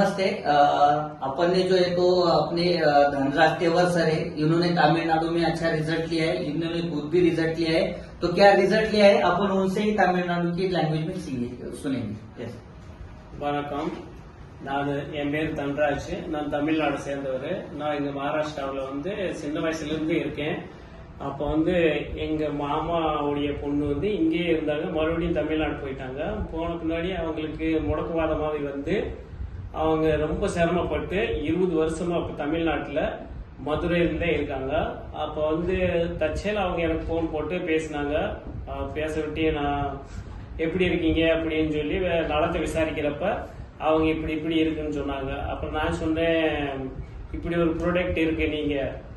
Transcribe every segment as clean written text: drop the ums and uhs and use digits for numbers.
नमस्ते। अपन ने जो है तो अपने धनराज तेवर सर है, इन्होंने तमिलनाडु में अच्छा रिजल्ट लिया है, इन्होंने खुद भी रिजल्ट लिया है। तो क्या रिजल्ट लिया है अपन उनसे ही तमिलनाडु की लैंग्वेज में सुनेंगे। வணக்கம். நான் என் பேர் தன்ராஜ். நான் தமிழ்நாடு சேர்ந்தவர். நான் இங்க மகாராஷ்டிராவில் சின்ன வயசுல இருந்து இருக்கேன். அப்போ எங்க மாமாவுடைய பொண்ணு இங்கே இருந்தாங்க, மறுபடியும் தமிழ்நாடு போயிட்டாங்க. போன பின்னாடி அவங்களுக்கு முடக்குவாதமாகி அவங்க ரொம்ப சிரமப்பட்டு 20 வருஷமா இப்ப தமிழ்நாட்டுல மதுரையில இருக்காங்க. அப்போ தற்செயல அவங்க எனக்கு போன் போட்டு பேசினாங்க. பேச விட்டு நான் எப்படி இருக்கீங்க அப்படின்னு சொல்லி நலத்தை விசாரிக்கிறப்ப அவங்க இப்படி இப்படி இருக்குன்னு சொன்னாங்க. அப்புறம் நான் சொன்னேன், இப்படி ஒரு ப்ராடக்ட் இருக்கு, நீங்க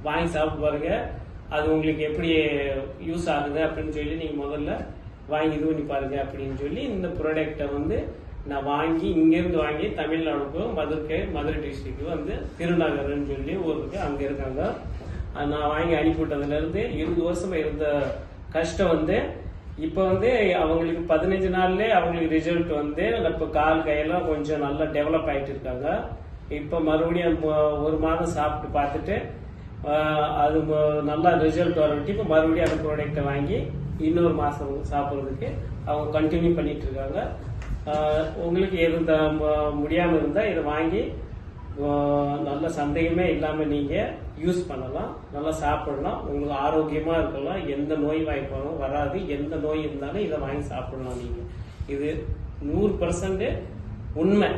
வாங்கி சாப்பிட்டு பாருங்க, அது உங்களுக்கு எப்படி யூஸ் ஆகுது அப்படின்னு சொல்லி நீங்க முதல்ல வாங்கி இது பண்ணி பாருங்க அப்படின்னு சொல்லி இந்த ப்ராடக்டை நான் வாங்கி இங்கிருந்து வாங்கி தமிழ்நாடுக்கு மதுரை டிஸ்ட்ரிக்ட் திருநகர்னு சொல்லி ஊருக்கு அங்க இருக்காங்க. நான் வாங்கி அனுப்பிவிட்டதுல இருந்து 20 வருஷமா இருந்த கஷ்டம் இப்ப அவங்களுக்கு 15 நாள்ல அவங்களுக்கு ரிசல்ட் இப்ப கால் கையெல்லாம் கொஞ்சம் நல்லா டெவலப் ஆயிட்டு இருக்காங்க. இப்ப மறுபடியும் 1 மாதம் சாப்பிட்டு பார்த்துட்டு அது நல்லா ரிசல்ட் வரவிட்டு இப்ப மறுபடியும் அந்த ப்ராடக்டை வாங்கி இன்னொரு மாசம் சாப்பிட்றதுக்கு அவங்க கண்டினியூ பண்ணிட்டு இருக்காங்க. உங்களுக்கு எது முடியாம இருந்தா இதை வாங்கி நல்ல சந்தேகமே இல்லாம நீங்க யூஸ் பண்ணலாம், நல்லா சாப்பிடலாம், உங்களுக்கு ஆரோக்கியமா இருக்கலாம், எந்த நோய் வாய்ப்பாலும் வராது. எந்த நோய் இருந்தாலும் இதை வாங்கி சாப்பிடலாம். நீங்க இது 100% உண்மை.